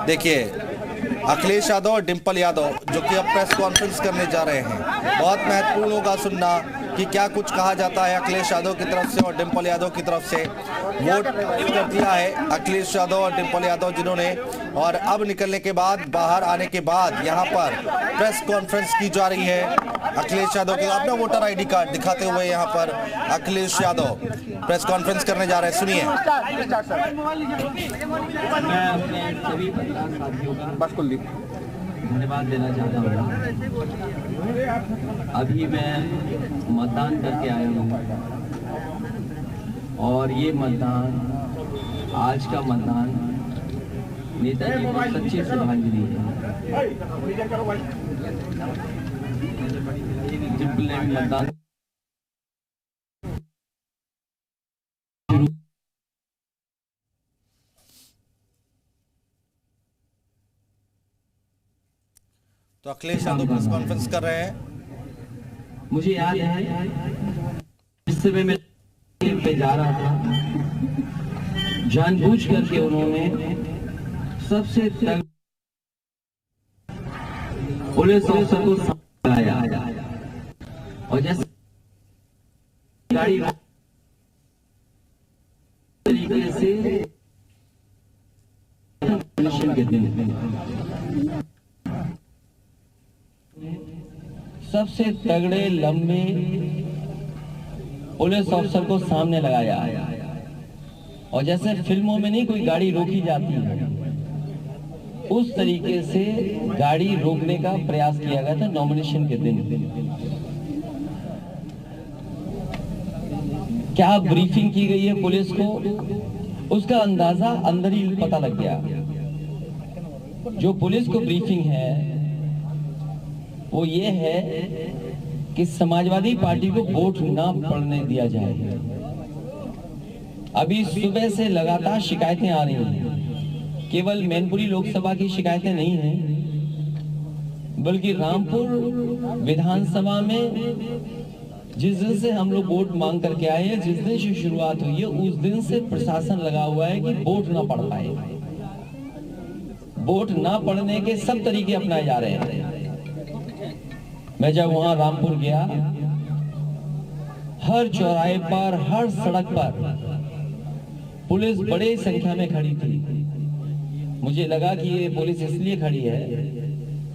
देखिए अखिलेश यादव और डिंपल यादव जो कि अब प्रेस कॉन्फ्रेंस करने जा रहे हैं, बहुत महत्वपूर्ण होगा सुनना कि क्या कुछ कहा जाता है अखिलेश यादव की तरफ से और डिंपल यादव की तरफ से। वोट कर दिया है अखिलेश यादव और डिंपल यादव जिन्होंने, और अब निकलने के बाद, बाहर आने के बाद यहाँ पर प्रेस कॉन्फ्रेंस की जा रही है अखिलेश यादव के। अपना वोटर ID कार्ड दिखाते हुए यहाँ पर अखिलेश यादव प्रेस कॉन्फ्रेंस करने जा रहे हैं, सुनिए। मैं अपने सभी पत्रकार साथियों का धन्यवाद देना चाहता हूँ। अभी मैं मतदान करके आया हूँ और ये मतदान, आज का मतदान नेताजी को सच्ची श्रद्धांजलि है। डिंपल ने मतदान तो अखिलेश यादव प्रेस कॉन्फ्रेंस कर रहे हैं। मुझे याद है जिस समय मैं पे जा रहा था, जानबूझ करके उन्होंने सबसे पुलिस ऑफिसर को बुलाया और जैसे गाड़ी तरीके से के दिन सबसे तगड़े लंबे पुलिस ऑफिसर को सामने लगाया और जैसे फिल्मों में नहीं कोई गाड़ी रोकी जाती है, उस तरीके से गाड़ी रोकने का प्रयास किया गया था नॉमिनेशन के दिन। क्या ब्रीफिंग की गई है पुलिस को, उसका अंदाजा अंदर ही पता लग गया। जो पुलिस को ब्रीफिंग है वो ये है कि समाजवादी पार्टी को वोट ना पड़ने दिया जाए। अभी सुबह से लगातार शिकायतें आ रही हैं, केवल मैनपुरी लोकसभा की शिकायतें नहीं हैं, बल्कि रामपुर विधानसभा में जिस दिन से हम लोग वोट मांग करके आए हैं, जिस दिन से शुरुआत हुई है, उस दिन से प्रशासन लगा हुआ है कि वोट ना पड़ पाए। वोट ना पड़ने के सब तरीके अपनाए जा रहे हैं। मैं जब वहां रामपुर गया, हर चौराहे पर, हर सड़क पर पुलिस बड़ी संख्या में खड़ी थी। मुझे लगा कि ये पुलिस इसलिए खड़ी है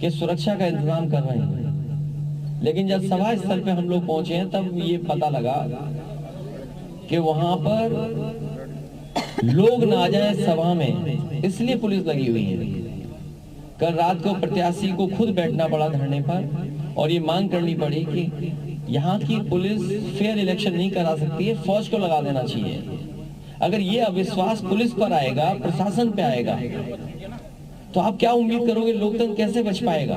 कि सुरक्षा का इंतजाम कर रहे हैं, लेकिन जब सभा स्थल पे हम लोग पहुंचे हैं तब ये पता लगा कि वहां पर लोग ना आ जाए सभा में, इसलिए पुलिस लगी हुई है। कल रात को प्रत्याशी को खुद बैठना पड़ा धरने पर और ये मांग करनी पड़ी कि यहाँ की पुलिस फेयर इलेक्शन नहीं करा सकती है, फौज को लगा देना चाहिए। अगर ये अविश्वास पुलिस पर आएगा, प्रशासन पे आएगा, तो आप क्या उम्मीद करोगे लोकतंत्र कैसे बच पाएगा?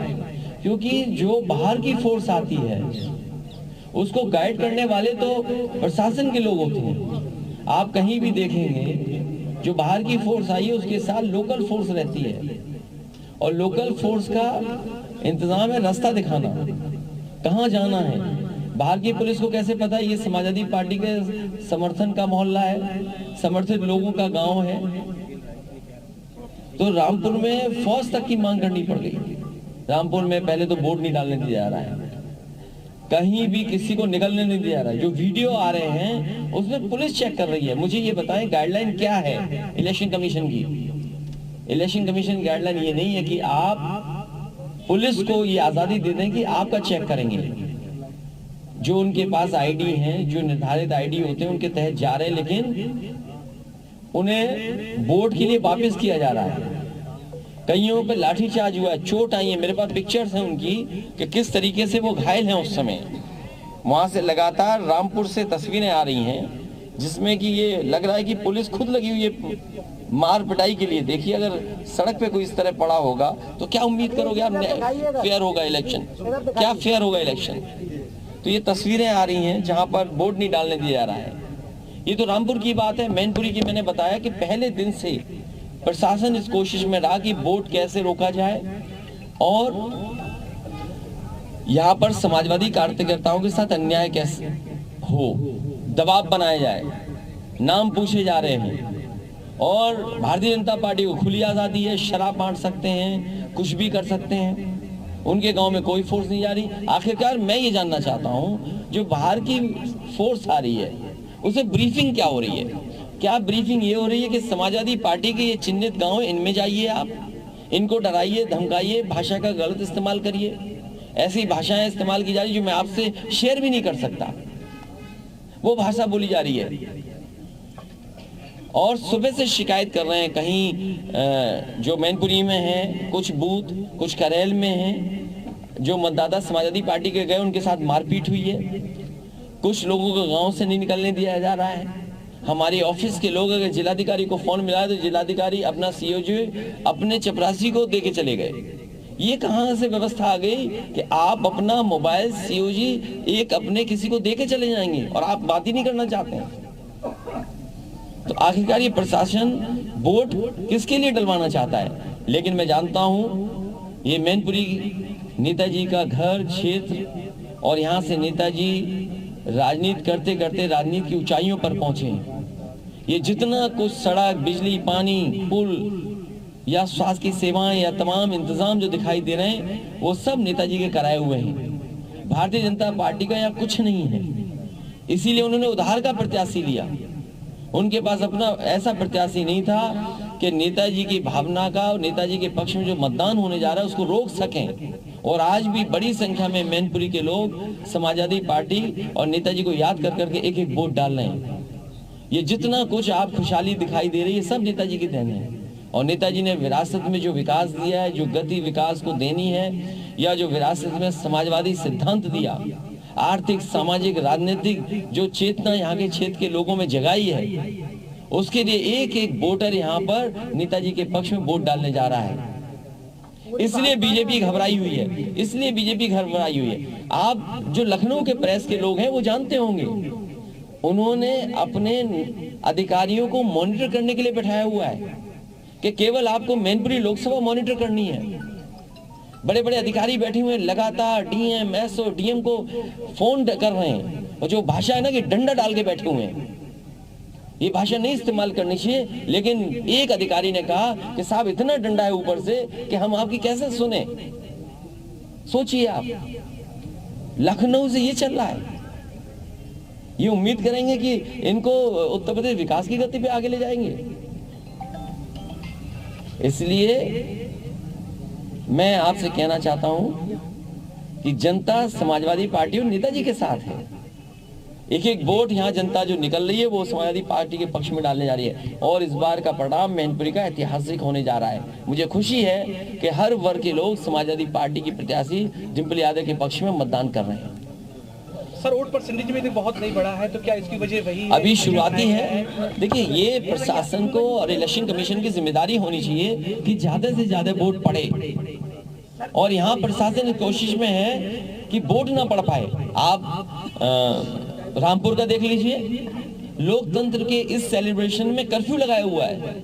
क्योंकि जो बाहर की फोर्स आती है उसको गाइड करने वाले तो प्रशासन के लोग होते हैं। आप कहीं भी देखेंगे जो बाहर की फोर्स आई है उसके साथ लोकल फोर्स रहती है, और लोकल फोर्स का इंतजाम है रास्ता दिखाना, कहाँ जाना है। बाहर की पुलिस को कैसे पता है ये समाजवादी पार्टी के समर्थन का मोहल्ला है, समर्थित लोगों का गांव है? तो रामपुर में फौज तक की मांग करनी पड़ गई। रामपुर में पहले तो वोट नहीं डालने दिया जा रहा है, कहीं भी किसी को निकलने नहीं दिया जा रहा है। जो वीडियो आ रहे हैं उसमें पुलिस चेक कर रही है। मुझे ये बताएं गाइडलाइन क्या है इलेक्शन कमीशन की? इलेक्शन कमीशन गाइडलाइन ये नहीं है कि आप पुलिस को ये आजादी दे दें कि आपका चेक करेंगे। जो उनके पास आईडी हैं, जो निर्धारित आईडी होते हैं उनके तहत जा रहे हैं, लेकिन उन्हें वोट के लिए वापस किया जा रहा है। कईयों पे लाठीचार्ज हुआ है, चोट आई है। मेरे पास पिक्चर्स हैं उनकी कि किस तरीके से वो घायल हैं उस समय। वहां से लगातार रामपुर से तस्वीरें आ रही हैं जिसमें कि ये लग रहा है कि पुलिस खुद लगी हुई है मार पिटाई के लिए। देखिए अगर सड़क पे कोई इस तरह पड़ा होगा तो क्या उम्मीद करोगे आप फेयर होगा इलेक्शन? क्या फेयर होगा इलेक्शन? तो ये तस्वीरें आ रही हैं जहां पर वोट नहीं डालने दिया जा रहा है। ये तो रामपुर की बात है। मैनपुरी की मैंने बताया कि पहले दिन से प्रशासन इस कोशिश में रहा कि वोट कैसे रोका जाए और यहाँ पर समाजवादी कार्यकर्ताओं के साथ अन्याय कैसे हो, दबाव बनाया जाए। नाम पूछे जा रहे हैं और भारतीय जनता पार्टी को खुली आज़ादी है, शराब बांट सकते हैं, कुछ भी कर सकते हैं। उनके गांव में कोई फोर्स नहीं जा रही। आखिरकार मैं ये जानना चाहता हूं, जो बाहर की फोर्स आ रही है उसे ब्रीफिंग क्या हो रही है? क्या ब्रीफिंग ये हो रही है कि समाजवादी पार्टी के ये चिन्हित गांव, इनमें जाइए, आप इनको डराइए, धमकाइए, भाषा का गलत इस्तेमाल करिए। ऐसी भाषाएं इस्तेमाल की जा रही जो मैं आपसे शेयर भी नहीं कर सकता, वो भाषा बोली जा रही है। और सुबह से शिकायत कर रहे हैं, कहीं जो मैनपुरी में है कुछ बूथ, कुछ करेल में है, जो मतदाता समाजवादी पार्टी के गए उनके साथ मारपीट हुई है। कुछ लोगों को गांव से नहीं निकलने दिया जा रहा है। हमारे ऑफिस के लोग अगर जिलाधिकारी को फोन मिला तो जिलाधिकारी अपना सीओजी अपने चपरासी को देके चले गए। ये कहां से व्यवस्था आ गई कि आप अपना मोबाइल सीओजी एक अपने किसी को देके चले जाएंगे और आप बात ही नहीं करना चाहते हैं? तो आखिरकार ये प्रशासन वोट किसके लिए डलवाना चाहता है? लेकिन मैं जानता हूं ये मैनपुरी नेताजी का घर क्षेत्र, और यहाँ से नेताजी राजनीति करते करते राजनीति की ऊंचाइयों पर पहुंचे। ये जितना कुछ सड़क, बिजली, पानी, पुल या स्वास्थ्य की सेवाएं या तमाम इंतजाम जो दिखाई दे रहे हैं वो सब नेताजी के कराए हुए हैं। भारतीय जनता पार्टी का यहाँ कुछ नहीं है, इसीलिए उन्होंने उधार का प्रत्याशी लिया। उनके पास अपना ऐसा प्रत्याशी नहीं था कि नेताजी की भावना का और नेताजी के पक्ष में जो मतदान होने जा रहा है उसको रोक सकें। और आज भी बड़ी संख्या में मैनपुरी के लोग समाजवादी पार्टी और नेताजी को याद कर करके एक एक वोट डाल रहे हैं। ये जितना कुछ आप खुशहाली दिखाई दे रही है सब नेताजी की देन है। और नेताजी ने विरासत में जो विकास दिया है, जो गति विकास को देनी है, या जो विरासत में समाजवादी सिद्धांत दिया, आर्थिक, सामाजिक, राजनीतिक जो चेतना यहाँ के क्षेत्र के लोगों में जगाई है, उसके लिए एक एक वोटर यहाँ पर नेताजी के पक्ष में वोट डालने जा रहा है। इसलिए बीजेपी घबराई हुई है, इसलिए बीजेपी घबराई हुई है। आप जो लखनऊ के प्रेस के लोग हैं वो जानते होंगे, उन्होंने अपने अधिकारियों को मॉनिटर करने के लिए बैठाया हुआ है कि केवल आपको मैनपुरी लोकसभा मॉनिटर करनी है। बड़े बड़े अधिकारी बैठे हुए हैं, लगातार डीएम, एसओ, डीएम को फोन कर रहे हैं। और जो भाषा है ना कि डंडा डाल के बैठे हुए हैं, ये भाषा नहीं इस्तेमाल करनी चाहिए। लेकिन एक अधिकारी ने कहा कि साहब इतना डंडा है ऊपर से कि हम आपकी कैसे सुने। सोचिए आप, लखनऊ से ये चल रहा है। ये उम्मीद करेंगे कि इनको उत्तर प्रदेश विकास की गति पे आगे ले जाएंगे। इसलिए मैं आपसे कहना चाहता हूं कि जनता समाजवादी पार्टी और नेताजी के साथ है। एक एक वोट यहाँ जनता जो निकल रही है वो समाजवादी पार्टी के पक्ष में डालने जा रही है। और इस बार का परिणाम मैनपुरी का ऐतिहासिक होने जा रहा है। मुझे खुशी है कि हर वर्ग के लोग समाजवादी पार्टी की प्रत्याशी डिंपल यादव के पक्ष में मतदान कर रहे हैं। सर, वोट परसेंटेज में बहुत नहीं बढ़ा है, तो क्या इसकी वजह वही अभी शुरुआती है? देखिए, ये प्रशासन को और इलेक्शन कमीशन की जिम्मेदारी होनी चाहिए कि ज्यादा से ज्यादा वोट पड़े। और यहाँ प्रशासन कोशिश में है कि वोट ना पड़ पाए। आप रामपुर का देख लीजिए, लोकतंत्र के इस सेलिब्रेशन में कर्फ्यू लगाया हुआ है।